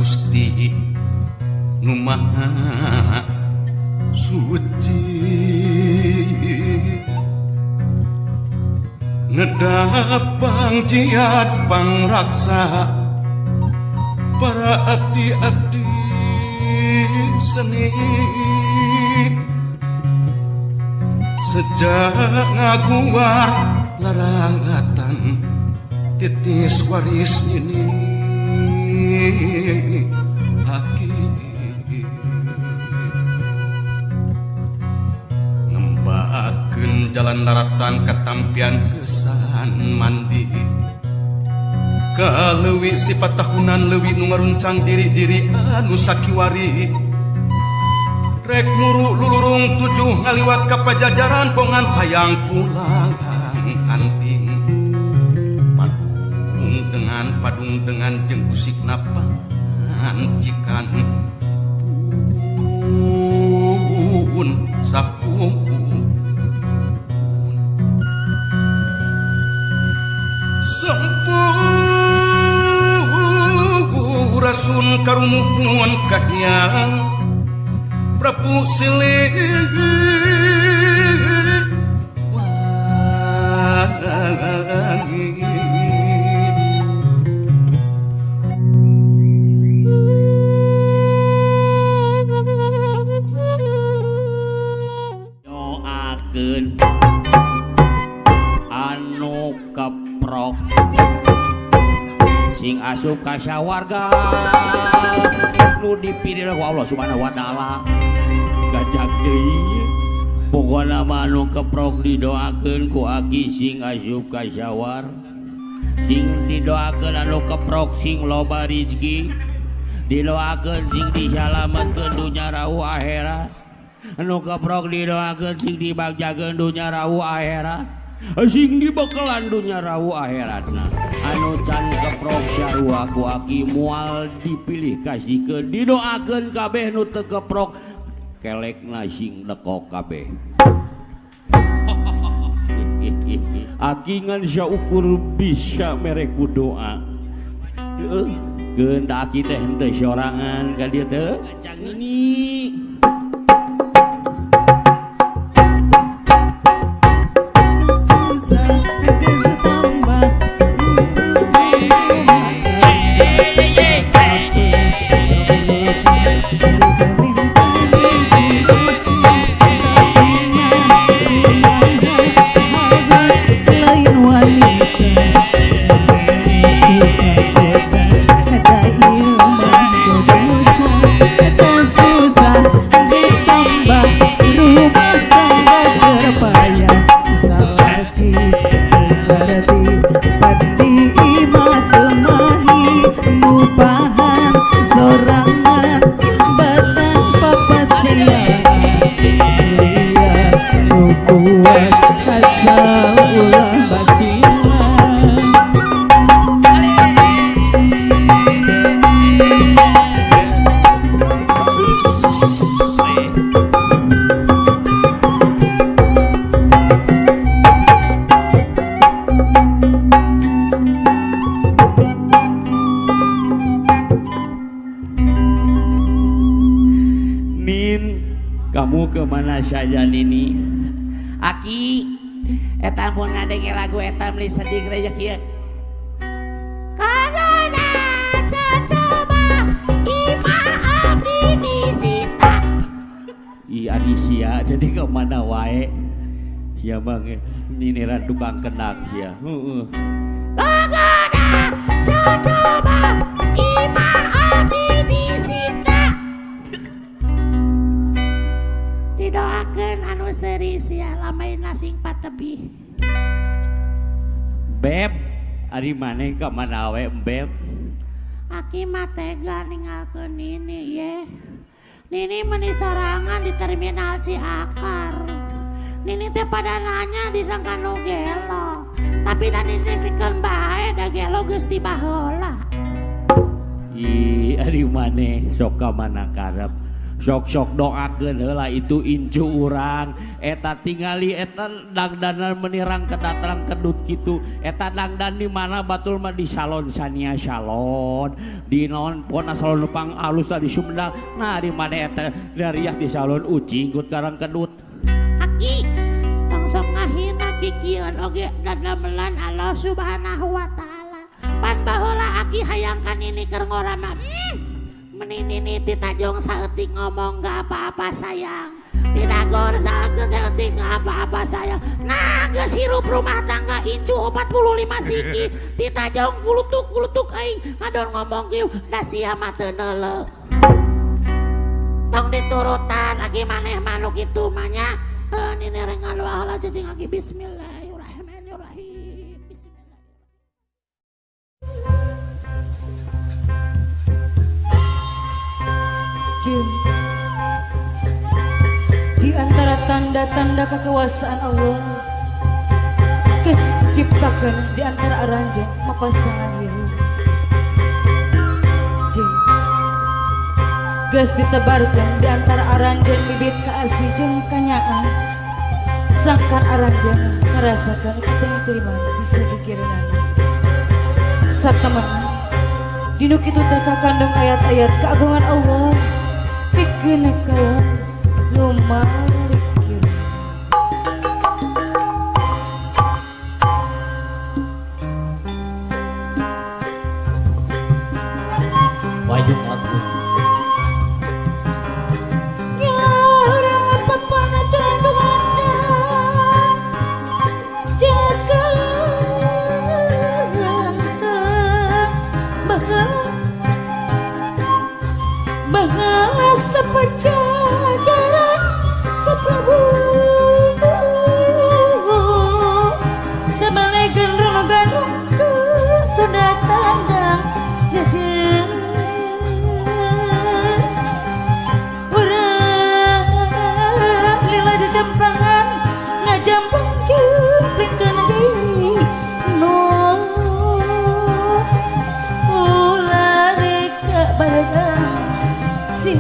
Gusti nu Maha Suci nedapang jiat pangraksa para abdi-abdi seni sejak ngaguar larangatan titis waris ini aki ngembakeun jalan laratan katampian kesan mandi kaleuwih sifat tahunan leuwih nu ngaruncang diri-diri anu sakiwari rek muru lulurung tujuh ngaliwat ka pajajaran pongan hayang pulang anting padung dengan jeung usikna pancikan pun sapung rasun karumuhun kahyang Prabu Silih wangi nyoakeun anu keprok sing asup ka sawarga nu dipilih ku Allah Subhanahu wa taala gajag deui pokona anu keprok didoakeun ku aki sing asup ka sawar sing didoakeun anu keprok sing loba rezeki didoakeun sing disalametkeun dunya rahu akhirat anu keprok didoakeun sing dibagjakeun dunya rahu akhirat sing dibekalan dunya rahu akhiratna anu can keprok sarua ku aki moal dipilih kasihkeun didoakeun kabeh nu teu keprok kelekna sing dekok kabeh aki ngan saukur bisa mere ku doa keundak aki teh henteu sorangan ka dieu teu acang ini saja Nini aki etam pun ngadenge lagu etam li sedih gereja kieu kagana cocoba imah abdi disita iya disia jadi kemana wae sia bang niniran tukang kenang sia kagana cocoba imah abdi disita didoakeun anu seuri sia lamun nasing patebi Beb ari maneh ka mana we Beb aki mah tega ninggalkeun Nini ye Nini meuni sorangan di terminal Ciakar Nini teh pada nanya disangka nu gelo tapi da Nini pikeun bae da gelo geus tiba heula ih ari maneh sok ka mana karep sok-sok doakeun heula itu incu urang eta tingali eta dangdanan menirang kedatangan kedut kitu eta dangdan di mana batul mah di salon Sania salon di naon pokona salon Pang alus di Sumedang nah di mana eta dariah di salon ucing kut karang kedut Aki tong sok ngahina kikieun oge dadamelan Allah Subhanahu wa taala pan baheula Aki hayangkan ini keur ngorama menini ti tajong saeutik ngomong gak apa-apa sayang tidak gor saeutik gak apa-apa sayang nah geus hirup rumah tangga incu 45 siki ti tajong gulutuk aing ngadon ngomong kieu da sia mah teu neuleuh tong diturutan lagi maneh manuk kitu mah nya nini rengan wae cacing lagi bismillahirrahmanirrahim Jum. Di antara tanda-tanda kekuasaan Allah geus ciptakeun di antara aranjeun mapasangan hirup Jum. Geus ditebarkeun di antara aranjeun bibit kaasih jeung kanyaan sangkan aranjeun ngarasakeun ketengkeliman di sagigireunana satemana dinu kitu teh kakandung ayat-ayat keagungan Allah pikeun kaum nu malikir wayung agung nyarang papana turun kemana jagal bahala sepajajaran seprabu sebalik gandrung ke sudah tandang dedeng urang lila jajampangan ngajampang jemplingkeun deui no ulari ka baregang si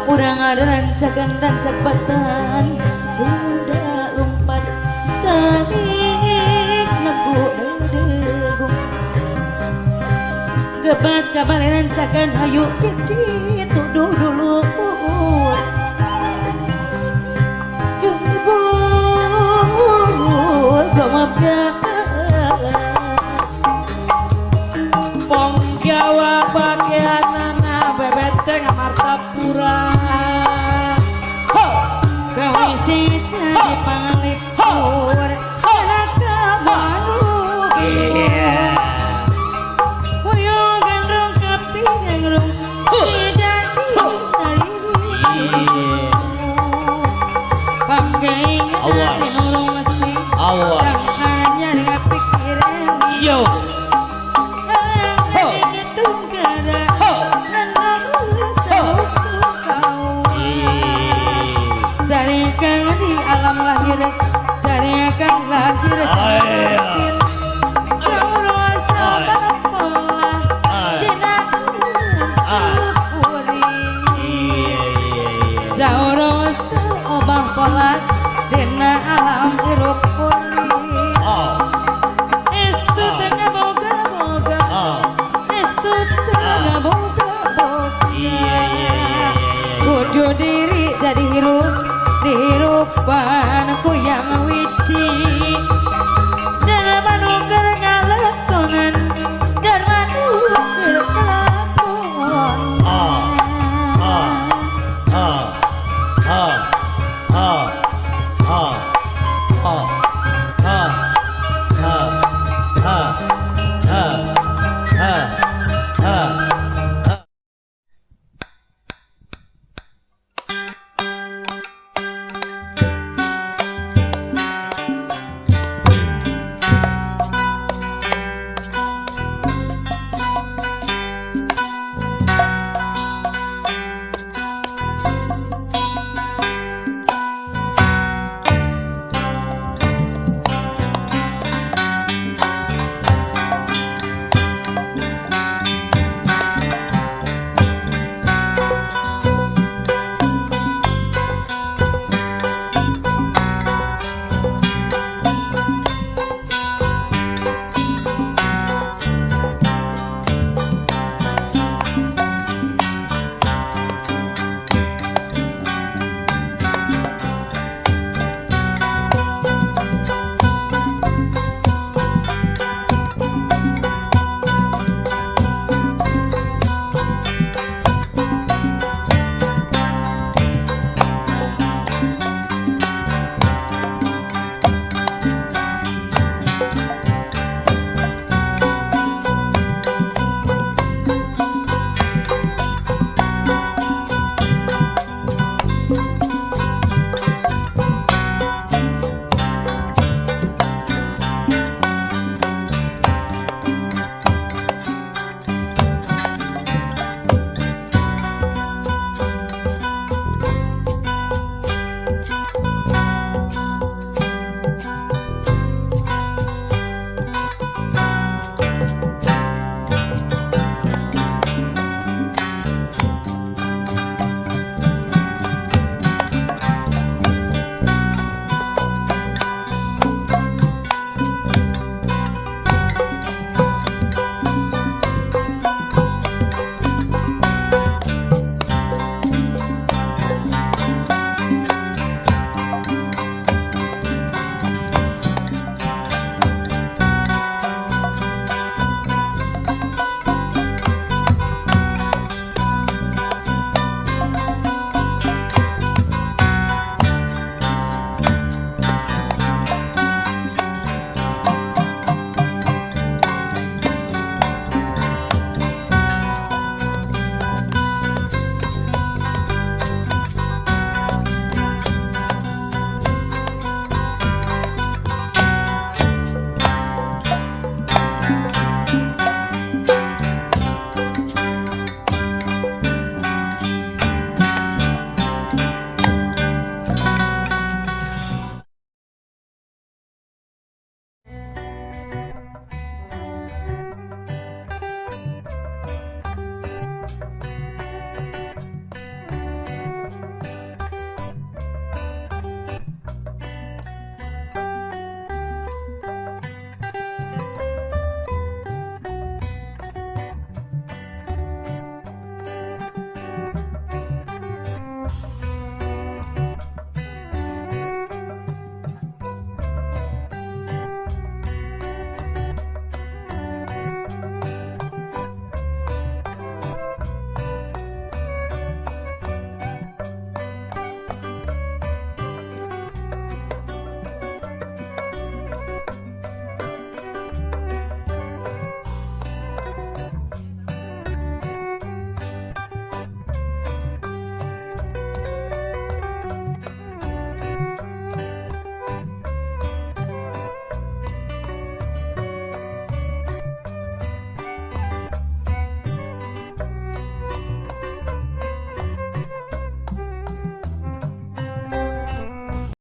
urang ada rancakan rancak batan udah lompat tarik nagu dedegung gebat kabale rancakan hayu didi tuduh dulu gomabda pong Jawa bagianana bebeteng martapura kawisi jadi panglipur raka manuk wuyung gandrung kapi gandrung tidak dihari pakai nurung mesin